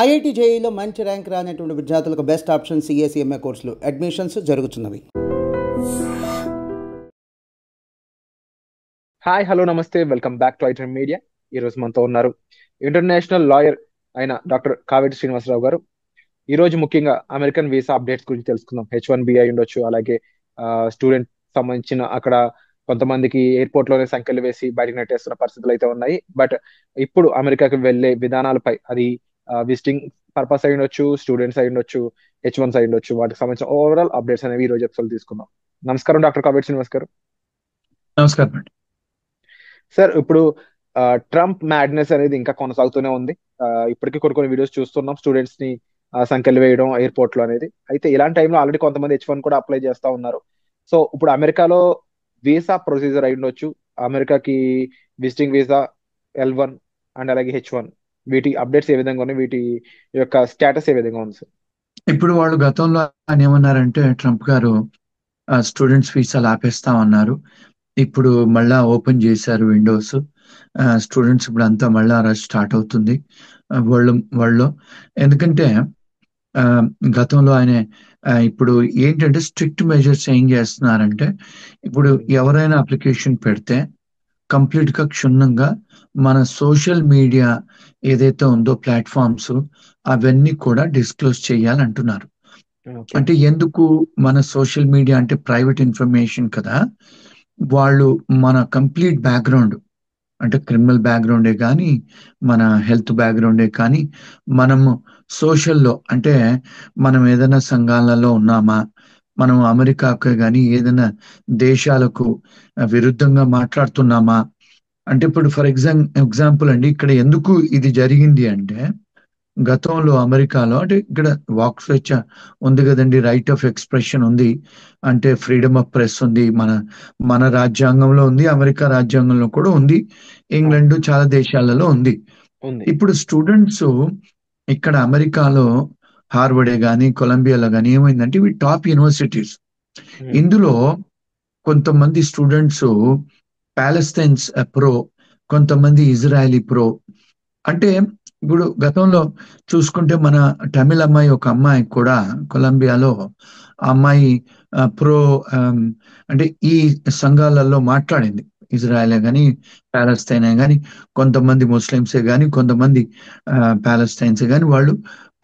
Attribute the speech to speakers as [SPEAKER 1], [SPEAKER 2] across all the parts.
[SPEAKER 1] IIT జేఈలో మంచి rank రానటువంటి విద్యార్థులకు బెస్ట్ ఆప్షన్ సిఎస్ఈఎంఏ కోర్సులు అడ్మిషన్స్ జరుగుతున్నవి.
[SPEAKER 2] హాయ్, హలో, నమస్తే, welcome back to item media. ఈరోజు మనతో ఉన్నారు ఇంటర్నేషనల్ లాయర్ అయిన డాక్టర్ కావేటి శ్రీనివాసరావు గారు. ఈరోజు ముఖ్యంగా అమెరికన్ వీసా అప్డేట్స్ గురించి తెలుసుకుందాం. H1B అయి ఉండొచ్చు, అలాగే స్టూడెంట్ సంబంధించిన అక్కడ కొంతమందికి ఎయిర్పోర్ట్ లోనే సంఖ్యలు వేసి బయటకు నెట్టేస్తున్న పరిస్థితులు అయితే ఉన్నాయి. బట్ ఇప్పుడు అమెరికాకి వెళ్లే విధానాలపై, అది విజిటింగ్ పర్పస్ అయి ఉండొచ్చు, స్టూడెంట్స్ అయి ఉండొచ్చు, H1s అయి ఉండొచ్చు, వాటికి సంబంధించిన ఓవరాల్ అప్డేట్స్ అనేవి ఈ రోజు ఎపిసోడ్ తీసుకుందాం. నమస్కారం డాక్టర్ కావేటి శ్రీనివాస్ గారు.
[SPEAKER 3] నమస్కారం అండి
[SPEAKER 2] సార్, ఇప్పుడు ట్రంప్ మ్యాడ్నెస్ అనేది ఇంకా కొనసాగుతూనే ఉంది. ఇప్పటికీ కొన్ని వీడియోస్ చూస్తున్నాం, స్టూడెంట్స్ ని సంఖ్యలు వేయడం ఎయిర్పోర్ట్ లో అనేది. అయితే ఇలాంటి టైంలో ఆల్రెడీ కొంతమంది H1 కూడా అప్లై చేస్తా ఉన్నారు. సో ఇప్పుడు అమెరికాలో వీసా ప్రొసీజర్ అయి ఉండొచ్చు, అమెరికాకి విజిటింగ్ వీసా L1 అండ్ అలాగే H1, వీటి అప్డేట్స్ ఏ విధంగా ఉన్నాయి, వీటి యొక్క స్టేటస్ ఏ విధంగా ఉంది సార్?
[SPEAKER 3] ఇప్పుడు వాళ్ళు గతంలో ఆయన ఏమన్నారంటే, ట్రంప్ గారు స్టూడెంట్స్ వీసాలు ఆపేస్తామన్నారు. ఇప్పుడు మళ్ళా ఓపెన్ చేశారు విండోస్. స్టూడెంట్స్ ఇప్పుడు అంతా మళ్ళా రష్ స్టార్ట్ అవుతుంది వరల్డ్లో. ఎందుకంటే గతంలో ఆయన ఇప్పుడు ఏంటంటే స్ట్రిక్ట్ మెజర్స్ ఏం చేస్తున్నారంటే, ఇప్పుడు ఎవరైనా అప్లికేషన్ పెడితే కంప్లీట్ గా క్షుణ్ణంగా మన సోషల్ మీడియా ఏదైతే ఉందో ప్లాట్ఫామ్స్ అవన్నీ కూడా డిస్క్లోజ్ చేయాలంటున్నారు. అంటే ఎందుకు? మన సోషల్ మీడియా అంటే ప్రైవేట్ ఇన్ఫర్మేషన్ కదా. వాళ్ళు మన కంప్లీట్ బ్యాక్గ్రౌండ్, అంటే క్రిమినల్ బ్యాక్గ్రౌండే కానీ, మన హెల్త్ బ్యాక్గ్రౌండే కానీ, మనము సోషల్లో అంటే మనం ఏదైనా సంఘాలలో ఉన్నామా, మనం అమెరికాకే కానీ ఏదైనా దేశాలకు విరుద్ధంగా మాట్లాడుతున్నామా, అంటే ఇప్పుడు ఫర్ ఎగ్జాంపుల్ అండి, ఇక్కడ ఎందుకు ఇది జరిగింది అంటే, గతంలో అమెరికాలో అంటే ఇక్కడ వాక్ స్వేచ్ఛ ఉంది కదండి, రైట్ ఆఫ్ ఎక్స్ప్రెషన్ ఉంది, అంటే ఫ్రీడమ్ ఆఫ్ ప్రెస్ ఉంది, మన రాజ్యాంగంలో ఉంది, అమెరికా రాజ్యాంగంలో కూడా ఉంది, ఇంగ్లాండ్ చాలా దేశాలలో ఉంది. ఇప్పుడు స్టూడెంట్స్ ఇక్కడ అమెరికాలో హార్వర్డే కానీ కొలంబియాలో కానీ ఏమైందంటే, ఇవి టాప్ యూనివర్సిటీస్. ఇందులో కొంతమంది స్టూడెంట్స్ పాలస్తైన్స్ ప్రో, కొంతమంది ఇజ్రాయలీ ప్రో. అంటే ఇప్పుడు గతంలో చూసుకుంటే మన తమిళ అమ్మాయి, ఒక అమ్మాయి కూడా కొలంబియాలో, ఆ అమ్మాయి ప్రో అంటే ఈ సంఘాలలో మాట్లాడింది. ఇజ్రాయలే కానీ పాలస్తైనే కానీ, కొంతమంది ముస్లిమ్సే కానీ, కొంతమంది పాలస్తైన్సే కానీ, వాళ్ళు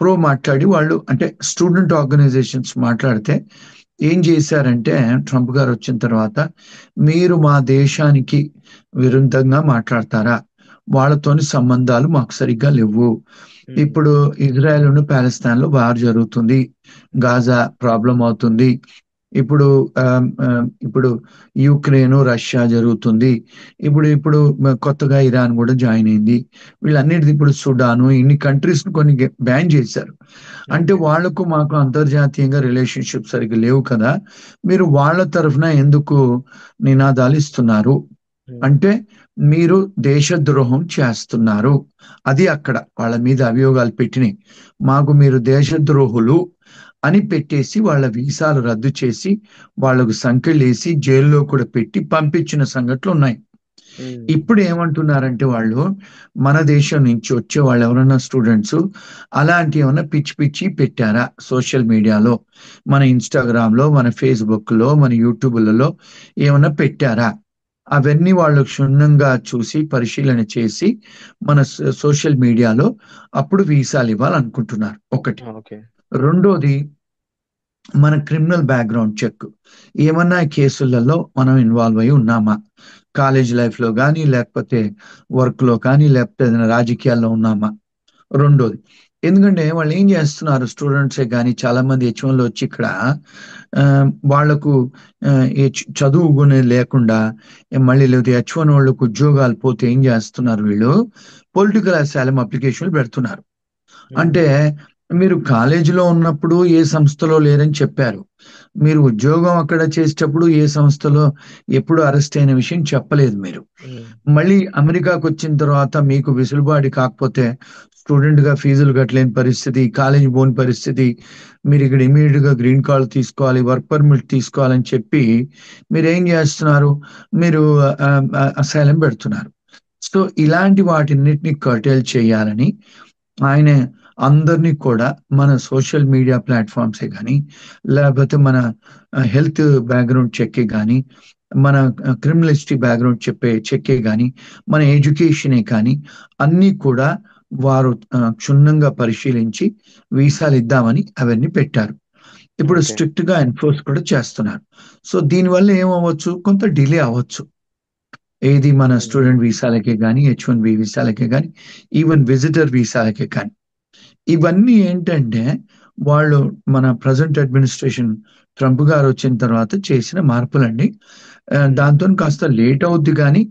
[SPEAKER 3] ప్రో మాట్లాడి, వాళ్ళు అంటే స్టూడెంట్ ఆర్గనైజేషన్స్ మాట్లాడితే ఏం చేశారంటే, ట్రంప్ గారు వచ్చిన తర్వాత, మీరు మా దేశానికి విరుద్ధంగా మాట్లాడతారా, వాళ్ళతోని సంబంధాలు మాకు సరిగ్గా లేవు. ఇప్పుడు ఇజ్రాయెల్ పాలస్తీన్ లో వార్ జరుగుతుంది, గాజా ప్రాబ్లం అవుతుంది, ఇప్పుడు యుక్రెయిన్ రష్యా జరుగుతుంది, ఇప్పుడు కొత్తగా ఇరాన్ కూడా జాయిన్ అయింది. వీళ్ళన్నిటిది ఇప్పుడు సుడాను, ఇన్ని కంట్రీస్ కొన్ని బ్యాన్ చేశారు. అంటే వాళ్లకు మాకు అంతర్జాతీయంగా రిలేషన్షిప్ సరిగ్గా లేవు కదా, మీరు వాళ్ళ తరఫున ఎందుకు నినాదాలు ఇస్తున్నారు అంటే, మీరు దేశద్రోహం చేస్తున్నారు. అది అక్కడ వాళ్ళ మీద అభియోగాలు పెట్టినాయి. మాకు మీరు దేశద్రోహులు అని పెట్టేసి వాళ్ళ వీసాలు రద్దు చేసి, వాళ్ళకు సంఖ్యలు వేసి జైల్లో కూడా పెట్టి పంపించిన సంఘటనలు ఉన్నాయి. ఇప్పుడు ఏమంటున్నారంటే, వాళ్ళు మన దేశం నుంచి వచ్చే వాళ్ళు ఎవరైనా స్టూడెంట్స్ అలాంటి ఏమైనా పిచ్చి పిచ్చి పెట్టారా సోషల్ మీడియాలో, మన ఇన్స్టాగ్రామ్ లో, మన ఫేస్బుక్ లో, మన యూట్యూబ్లలో ఏమైనా పెట్టారా, అవన్నీ వాళ్ళు క్షుణ్ణంగా చూసి పరిశీలన చేసి మన సోషల్ మీడియాలో అప్పుడు వీసాలు ఇవ్వాలనుకుంటున్నారు. ఒకటి. రెండోది, మన క్రిమినల్ బ్యాక్గ్రౌండ్ చెక్, ఏమన్నా కేసులలో మనం ఇన్వాల్వ్ అయి ఉన్నామా, కాలేజ్ లైఫ్ లో కానీ, లేకపోతే వర్క్ లో కానీ, లేకపోతే ఏదైనా రాజకీయాల్లో ఉన్నామా. రెండోది, ఎందుకంటే వాళ్ళు ఏం చేస్తున్నారు, స్టూడెంట్సే కానీ చాలా మంది H1లో వచ్చి ఇక్కడ వాళ్లకు చదువుకునే లేకుండా, మళ్ళీ లేకపోతే H1 వాళ్ళకు ఉద్యోగాలు పోతే ఏం చేస్తున్నారు, వీళ్ళు పొలిటికల్ అసైలం అప్లికేషన్లు పెడుతున్నారు. అంటే మీరు కాలేజీలో ఉన్నప్పుడు ఏ సంస్థలో లేరని చెప్పారు, మీరు ఉద్యోగం అక్కడ చేసేటప్పుడు ఏ సంస్థలో ఎప్పుడు అరెస్ట్ అయిన విషయం చెప్పలేదు మీరు. మళ్ళీ అమెరికాకు వచ్చిన తర్వాత మీకు వెసులుబాటు కాకపోతే, స్టూడెంట్ గా ఫీజులు కట్టలేని పరిస్థితి, కాలేజీ పోని పరిస్థితి, మీరు ఇక్కడ ఇమీడియట్ గా గ్రీన్ కార్డు తీసుకోవాలి, వర్క్ పర్మిట్ తీసుకోవాలని చెప్పి మీరు ఏం చేస్తున్నారు, మీరు అసైలం పెడుతున్నారు. సో ఇలాంటి వాటిన్నిటిని కర్టైల్ చేయాలని ఆయన అందరినీ కూడా మన సోషల్ మీడియా ప్లాట్ఫామ్సే కానీ, లేకపోతే మన హెల్త్ బ్యాక్గ్రౌండ్ చెక్కే కానీ, మన క్రిమినల్ హిస్టరీ బ్యాక్గ్రౌండ్ చెక్కే కానీ, మన ఎడ్యుకేషనే కానీ అన్నీ కూడా వారు క్షుణ్ణంగా పరిశీలించి వీసాలు ఇద్దామని అవన్నీ పెట్టారు. ఇప్పుడు స్ట్రిక్ట్ గా ఎన్ఫోర్స్ కూడా చేస్తున్నారు. సో దీనివల్ల ఏమవ్వచ్చు, కొంత డిలే అవ్వచ్చు. ఏది మన స్టూడెంట్ వీసాలకే కానీ, H1B వీసాలకే కానీ, ఈవెన్ విజిటర్ వీసాలకే కానీ. ఇవన్నీ ఏంటంటే వాళ్ళు మన ప్రజెంట్ అడ్మినిస్ట్రేషన్ ట్రంప్ గారు వచ్చిన తర్వాత చేసిన మార్పులండి. దాంతో కాస్త లేట్ అవుద్ది కానీ,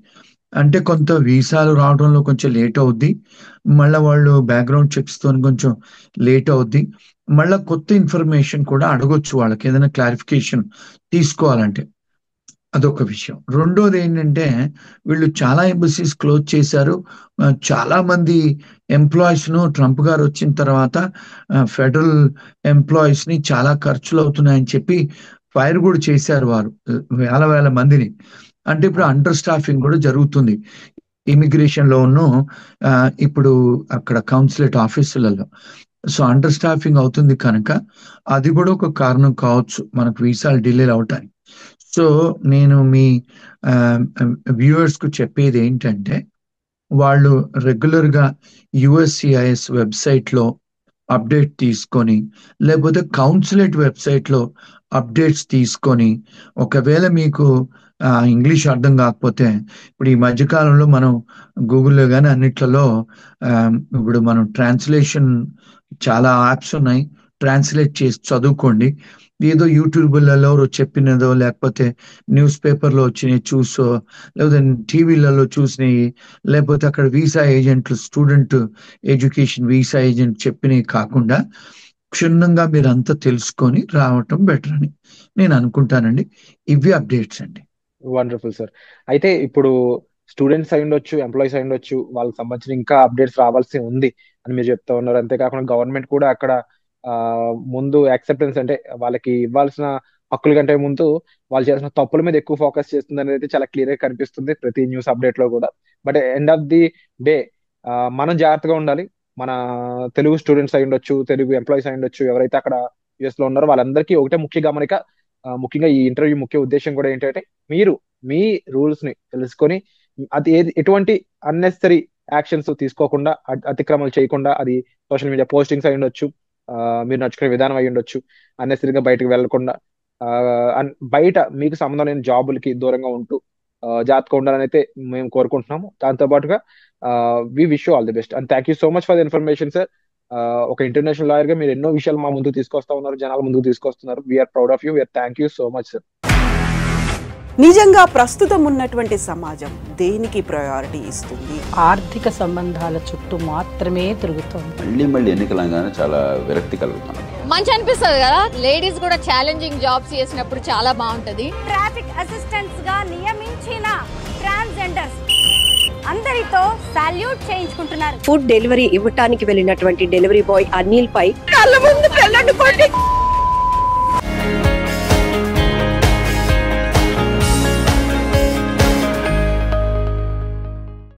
[SPEAKER 3] అంటే కొంత వీసాలు రావడంలో కొంచెం లేట్ అవుద్ది. మళ్ళీ వాళ్ళు బ్యాక్గ్రౌండ్ చెక్స్ తో కొంచెం లేట్ అవుద్ది. మళ్ళీ కొత్త ఇన్ఫర్మేషన్ కూడా అడగొచ్చు వాళ్ళకి, ఏదైనా క్లారిఫికేషన్ తీసుకోవాలంటే. అదొక విషయం. రెండోది ఏంటంటే వీళ్ళు చాలా ఎంబసీస్ క్లోజ్ చేశారు. చాలా మంది ఎంప్లాయీస్ ను ట్రంప్ గారు వచ్చిన తర్వాత ఫెడరల్ ఎంప్లాయీస్ ని చాలా ఖర్చులు అవుతున్నాయని చెప్పి ఫైర్ కూడా చేశారు వారు, వేల మందిని. అంటే ఇప్పుడు అండర్ స్టాఫింగ్ కూడా జరుగుతుంది ఇమిగ్రేషన్ లోను, ఇప్పుడు అక్కడ కౌన్సిలేట్ ఆఫీసులలో. సో అండర్ స్టాఫింగ్ అవుతుంది కనుక అది కూడా ఒక కారణం కావచ్చు మనకు వీసాలు డిలే అవటానికి. సో నేను మీ వ్యూవర్స్ కు చెప్పేది ఏంటంటే, వాళ్ళు రెగ్యులర్ గా USCIS వెబ్సైట్ లో అప్డేట్ తీసుకొని, లేకపోతే కౌన్సిలేట్ వెబ్సైట్ లో అప్డేట్స్ తీసుకొని, ఒకవేళ మీకు ఇంగ్లీష్ అర్థం కాకపోతే, ఇప్పుడు ఈ మధ్యకాలంలో మనం గూగుల్లో కానీ అన్నిట్లలో ఇప్పుడు మనం ట్రాన్స్లేషన్ చాలా యాప్స్ ఉన్నాయి, ట్రాన్స్లేట్ చేసి చదువుకోండి. ఏదో యూట్యూబ్లలో చెప్పినదో, లేకపోతే న్యూస్ పేపర్లో వచ్చినవి చూసో, లేకపోతే టీవీలలో చూసినవి, లేకపోతే అక్కడ వీసా ఏజెంట్లు, స్టూడెంట్ ఎడ్యుకేషన్ వీసా ఏజెంట్ చెప్పినవి కాకుండా క్షుణ్ణంగా మీరు అంతా తెలుసుకొని రావటం బెటర్ అని నేను అనుకుంటానండి. ఇవి అప్డేట్స్ అండి.
[SPEAKER 2] Wonderful sir. అయితే ఇప్పుడు స్టూడెంట్స్ అయి ఉండొచ్చు, ఎంప్లాయీస్ అయి ఉండొచ్చు, వాళ్ళకి సంబంధించిన ఇంకా అప్డేట్స్ రావాల్సి ఉంది అని మీరు చెప్తా ఉన్నారు. అంతేకాకుండా గవర్నమెంట్ కూడా అక్కడ ముందు యాక్సెప్టెన్స్, అంటే వాళ్ళకి ఇవ్వాల్సిన హక్కుల కంటే ముందు వాళ్ళు చేసిన తప్పుల మీద ఎక్కువ ఫోకస్ చేస్తుంది అనేది చాలా క్లియర్ గా కనిపిస్తుంది ప్రతి న్యూస్ అప్డేట్ లో కూడా. But end of the day మనం జాగ్రత్తగా ఉండాలి. మన తెలుగు స్టూడెంట్స్ అయి ఉండొచ్చు, తెలుగు ఎంప్లాయీస్ అయి ఉండొచ్చు, ఎవరైతే అక్కడ యుఎస్ లో ఉన్నారో వాళ్ళందరికీ ఒకటే ముఖ్య గమనిక, ముఖ్యంగా ఈ ఇంటర్వ్యూ ముఖ్య ఉద్దేశం కూడా ఏంటంటే, మీరు మీ రూల్స్ ని తెలుసుకొని అది ఎటువంటి అన్నెసరీ యాక్షన్స్ తీసుకోకుండా, అతిక్రమాలు చేయకుండా, అది సోషల్ మీడియా పోస్టింగ్స్ అయి ఉండొచ్చు, మీరు నడుచుకునే విధానం అయి ఉండొచ్చు, అన్నెసరీగా బయటకు వెళ్లకుండా, బయట మీకు సంబంధం లేని జాబులకి దూరంగా ఉంటూ జాగ్రత్తగా ఉండాలని అయితే మేము కోరుకుంటున్నాము. దాంతో పాటుగా we wish you all the best and thank you so much for the information sir. ఒక ఇంటర్నేషనల్ లాయర్ గా మీరు ఎన్నో విషయాలు మా ముందుకు తీసుకొస్తా ఉన్నారు, జనాల ముందుకు తీసుకొస్తున్నారు. We are proud of you. Thank you so much sir.
[SPEAKER 4] నిజంగా ప్రస్తుతం ఉన్నటువంటి సమాజం దేనికి ప్రయారిటీ ఇస్తుంది?
[SPEAKER 5] ఆర్థిక సంబంధాల చుట్టూ మాత్రమే తిరుగుతుంది.
[SPEAKER 6] మళ్ళీ ఎన్నికలంగానే చాలా విరక్తి కలుగుతాను.
[SPEAKER 7] మంచి అనిపిస్తుంది కదా, లేడీస్ కూడా ఛాలెంజింగ్ జాబ్స్ చేసినప్పుడు చాలా బాగుంటది.
[SPEAKER 8] ట్రాఫిక్ అసిస్టెంట్స్ గా నియమించిన ట్రాన్స్జెండర్స్ అందరితో సాల్యూట్ చేయించుకుంటున్నారు.
[SPEAKER 9] ఫుడ్ డెలివరీ ఇవ్వటానికి వెళ్ళినటువంటి డెలివరీ బాయ్ అనిల్ పై కళ్ళ ముందు